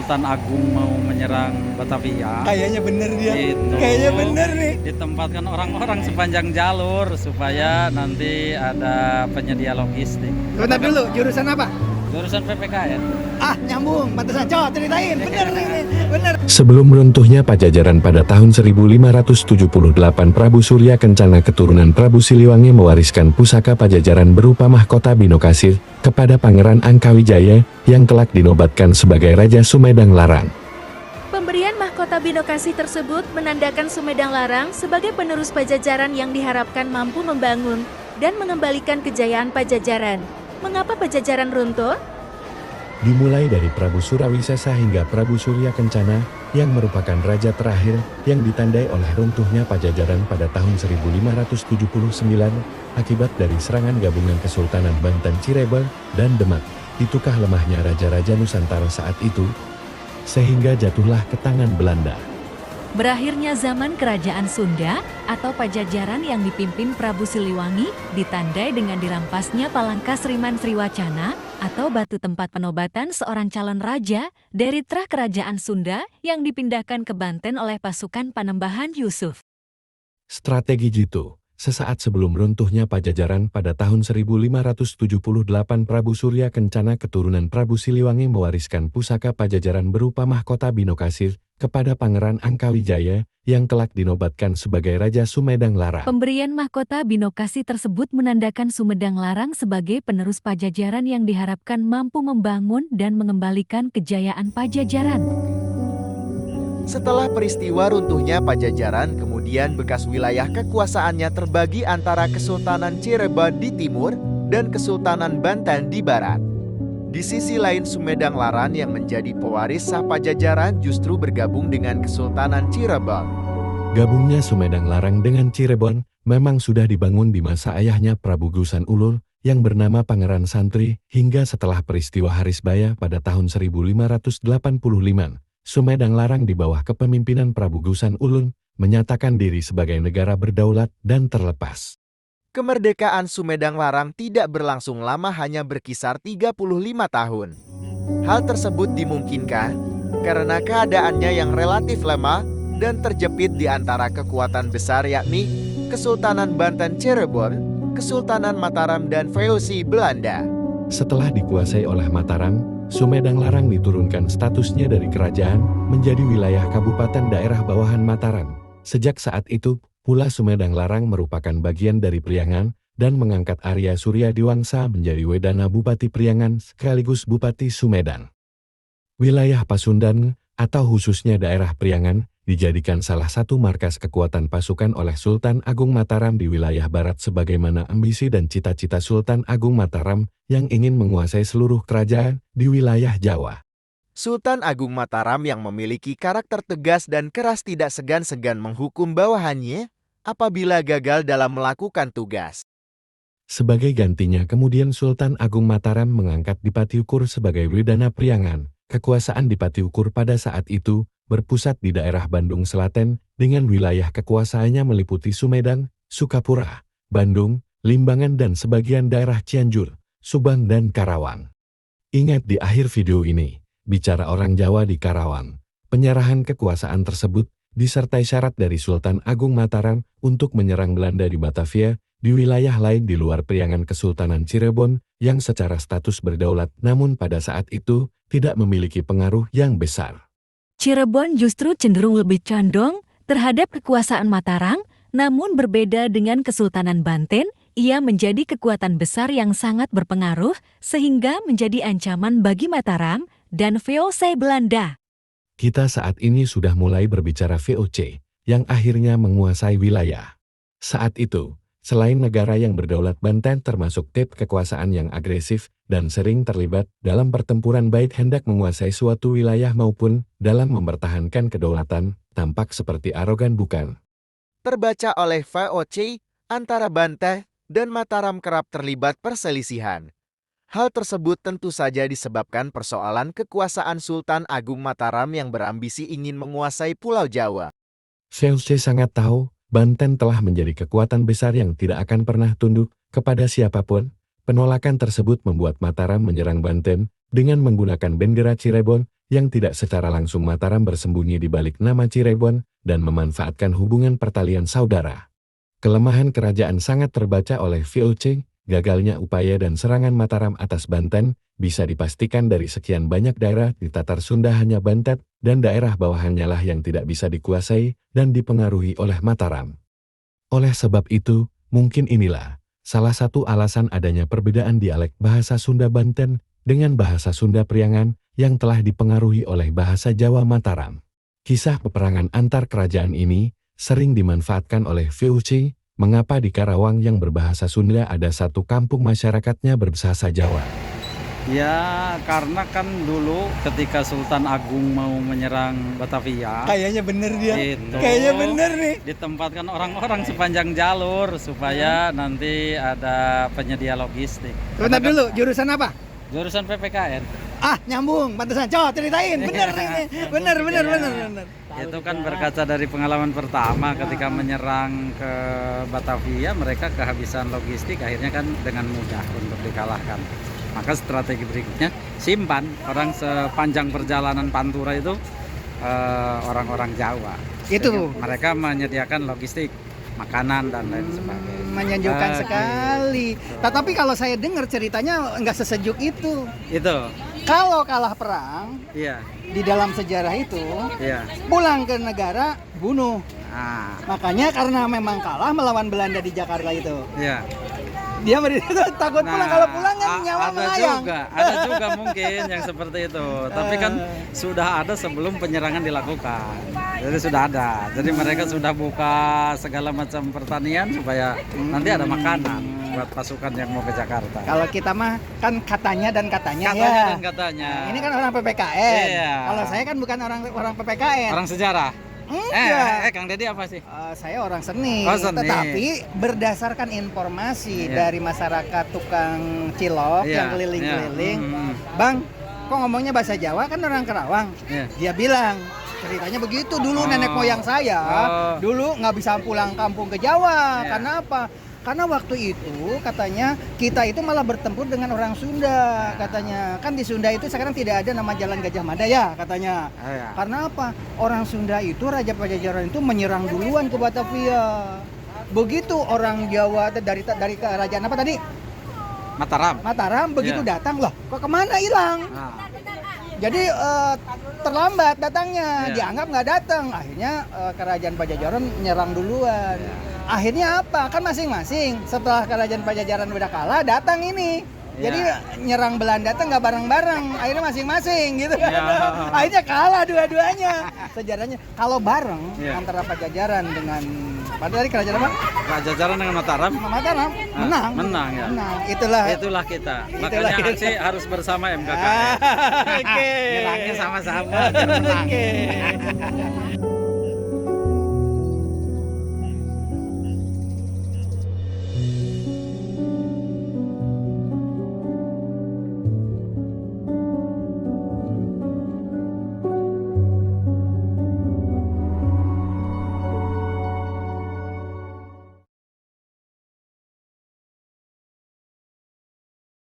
Sultan Agung mau menyerang Batavia, Kayaknya bener dia. itu Kayaknya bener nih. ditempatkan orang-orang sepanjang jalur supaya nanti ada penyedia logistik. Sebentar dulu, jurusan apa? Jurusan PPKN. Ah, nyambung. Pantesan. Coba ceritain. Bener nih. Bener. Sebelum runtuhnya Pajajaran pada tahun 1578, Prabu Surya Kencana keturunan Prabu Siliwangi mewariskan pusaka Pajajaran berupa mahkota Binokasir kepada Pangeran Angkawijaya yang kelak dinobatkan sebagai Raja Sumedang Larang. Pemberian mahkota Binokasih tersebut menandakan Sumedang Larang sebagai penerus Pajajaran yang diharapkan mampu membangun dan mengembalikan kejayaan Pajajaran. Mengapa Pajajaran runtuh? Dimulai dari Prabu Surawisesa hingga Prabu Surya Kencana yang merupakan raja terakhir yang ditandai oleh runtuhnya Pajajaran pada tahun 1579 akibat dari serangan gabungan Kesultanan Banten, Cirebon, dan Demak. Itukah lemahnya raja-raja Nusantara saat itu? Sehingga jatuhlah ke tangan Belanda. Berakhirnya zaman Kerajaan Sunda atau Pajajaran yang dipimpin Prabu Siliwangi ditandai dengan dirampasnya Palangka Sriman Sriwacana atau batu tempat penobatan seorang calon raja dari trah Kerajaan Sunda yang dipindahkan ke Banten oleh pasukan Panembahan Yusuf. Strategi jitu. Sesaat sebelum runtuhnya Pajajaran pada tahun 1578, Prabu Surya Kencana keturunan Prabu Siliwangi mewariskan pusaka Pajajaran berupa mahkota Binokasir kepada Pangeran Angkawijaya yang kelak dinobatkan sebagai Raja Sumedang Larang. Pemberian mahkota Binokasih tersebut menandakan Sumedang Larang sebagai penerus Pajajaran yang diharapkan mampu membangun dan mengembalikan kejayaan Pajajaran. Setelah peristiwa runtuhnya Pajajaran, kemudian bekas wilayah kekuasaannya terbagi antara Kesultanan Cirebon di timur dan Kesultanan Banten di barat. Di sisi lain, Sumedang Larang yang menjadi pewaris sah Pajajaran justru bergabung dengan Kesultanan Cirebon. Gabungnya Sumedang Larang dengan Cirebon memang sudah dibangun di masa ayahnya Prabu Gusan Ulul yang bernama Pangeran Santri hingga setelah peristiwa Harisbaya pada tahun 1585. Sumedang Larang di bawah kepemimpinan Prabu Gusan Ulun menyatakan diri sebagai negara berdaulat dan terlepas. Kemerdekaan Sumedang Larang tidak berlangsung lama, hanya berkisar 35 tahun. Hal tersebut dimungkinkan karena keadaannya yang relatif lemah dan terjepit di antara kekuatan besar yakni Kesultanan Banten Cirebon, Kesultanan Mataram dan VOC Belanda. Setelah dikuasai oleh Mataram, Sumedang Larang diturunkan statusnya dari kerajaan menjadi wilayah kabupaten daerah bawahan Mataram. Sejak saat itu, pula Sumedang Larang merupakan bagian dari Priangan dan mengangkat Arya Surya Diwangsa menjadi Wedana Bupati Priangan sekaligus Bupati Sumedang. Wilayah Pasundan atau khususnya daerah Priangan dijadikan salah satu markas kekuatan pasukan oleh Sultan Agung Mataram di wilayah barat sebagaimana ambisi dan cita-cita Sultan Agung Mataram yang ingin menguasai seluruh kerajaan di wilayah Jawa. Sultan Agung Mataram yang memiliki karakter tegas dan keras tidak segan-segan menghukum bawahannya apabila gagal dalam melakukan tugas. Sebagai gantinya kemudian Sultan Agung Mataram mengangkat Dipati Ukur sebagai Wedana Priangan. Kekuasaan Dipati Ukur pada saat itu berpusat di daerah Bandung Selatan dengan wilayah kekuasaannya meliputi Sumedang, Sukapura, Bandung, Limbangan dan sebagian daerah Cianjur, Subang dan Karawang. Ingat di akhir video ini, bicara orang Jawa di Karawang. Penyerahan kekuasaan tersebut disertai syarat dari Sultan Agung Mataram untuk menyerang Belanda di Batavia, di wilayah lain di luar Priangan Kesultanan Cirebon yang secara status berdaulat namun pada saat itu tidak memiliki pengaruh yang besar. Cirebon justru cenderung lebih condong terhadap kekuasaan Mataram, namun berbeda dengan Kesultanan Banten, ia menjadi kekuatan besar yang sangat berpengaruh sehingga menjadi ancaman bagi Mataram dan VOC Belanda. Kita saat ini sudah mulai berbicara VOC, yang akhirnya menguasai wilayah. Saat itu, selain negara yang berdaulat Banten termasuk tipe kekuasaan yang agresif dan sering terlibat dalam pertempuran baik hendak menguasai suatu wilayah maupun dalam mempertahankan kedaulatan, tampak seperti arogan bukan. Terbaca oleh VOC, antara Banten dan Mataram kerap terlibat perselisihan. Hal tersebut tentu saja disebabkan persoalan kekuasaan Sultan Agung Mataram yang berambisi ingin menguasai Pulau Jawa. VOC sangat tahu, Banten telah menjadi kekuatan besar yang tidak akan pernah tunduk kepada siapapun. Penolakan tersebut membuat Mataram menyerang Banten dengan menggunakan bendera Cirebon yang tidak secara langsung Mataram bersembunyi di balik nama Cirebon dan memanfaatkan hubungan pertalian saudara. Kelemahan kerajaan sangat terbaca oleh VOC, gagalnya upaya dan serangan Mataram atas Banten, bisa dipastikan dari sekian banyak daerah di Tatar Sunda hanya Banten dan daerah bawahannya lah yang tidak bisa dikuasai dan dipengaruhi oleh Mataram. Oleh sebab itu, mungkin inilah salah satu alasan adanya perbedaan dialek bahasa Sunda Banten dengan bahasa Sunda Priangan yang telah dipengaruhi oleh bahasa Jawa Mataram. Kisah peperangan antar kerajaan ini sering dimanfaatkan oleh VOC, mengapa di Karawang yang berbahasa Sunda ada satu kampung masyarakatnya berbahasa Jawa. Ya, karena kan dulu ketika Sultan Agung mau menyerang Batavia, Kayaknya bener dia. itu Kayaknya bener nih. ditempatkan orang-orang sepanjang jalur supaya nanti ada penyedia logistik. Sebentar Karena kan dulu, jurusan apa? Jurusan PPKN. Ah, nyambung, pantesan. Coba ceritain, bener nih. Bener. Itu kan berkaca dari pengalaman pertama ketika menyerang ke Batavia, mereka kehabisan logistik, akhirnya kan dengan mudah untuk dikalahkan. Maka strategi berikutnya simpan orang sepanjang perjalanan Pantura itu orang-orang Jawa. Itu. Sehingga mereka menyediakan logistik, makanan dan lain sebagainya. Menyanjungkan Ah, sekali. Tetapi kalau saya dengar ceritanya nggak sesejuk itu. Itu, Kalau kalah perang iya, di dalam sejarah itu, iya. pulang ke negara bunuh. Ah, Makanya karena memang kalah melawan Belanda di Jakarta itu, iya. dia takut pulang. Kalau pulang kan nyawa melayang. ada juga mungkin yang seperti itu. Tapi kan sudah ada sebelum penyerangan dilakukan. Jadi sudah ada. Jadi mereka sudah buka segala macam pertanian supaya nanti ada makanan buat pasukan yang mau ke Jakarta. Kalau kita mah kan katanya dan katanya, Katanya ya. dan katanya. Ini kan orang PPKN. Iya. Kalau saya kan bukan orang PPKN. Orang sejarah. Enggak. Kang Deddy apa sih? Saya orang seni, Oh, seni. tetapi berdasarkan informasi Iya. dari masyarakat tukang cilok Iya, yang keliling-keliling, iya. Bang, kok ngomongnya bahasa Jawa kan orang Kerawang? Iya. Dia bilang, ceritanya begitu dulu Oh. nenek moyang saya, Oh. dulu nggak bisa pulang kampung ke Jawa, Iya. karena apa? Karena waktu itu katanya kita itu malah bertempur dengan orang Sunda, katanya. Kan di Sunda itu sekarang tidak ada nama Jalan Gajah Mada ya, katanya. Iya. Karena apa? Orang Sunda itu, Raja Pajajaran itu menyerang duluan ke Batavia. Begitu orang Jawa dari kerajaan apa tadi? Mataram begitu Iya. datang, loh kok kemana hilang? Nah, Jadi terlambat datangnya, Iya. dianggap nggak datang. Akhirnya kerajaan Pajajaran nyerang duluan. Iya. Akhirnya apa? Kan masing-masing setelah kerajaan Pajajaran udah kalah, datang ini. Iya. Jadi nyerang Belanda tuh nggak bareng-bareng, akhirnya masing-masing gitu. Iya. Akhirnya kalah dua-duanya. Sejarahnya kalau bareng Iya. antara Pajajaran dengan pada dari kerajaan apa? Pajajaran dengan Mataram. Mataram menang. Menang ya. Menang. Itulah. Itulah kita. Itulah Makanya kita. aksi harus bersama MKKN. Oke. Nyerangnya sama-sama biar menang. Oke.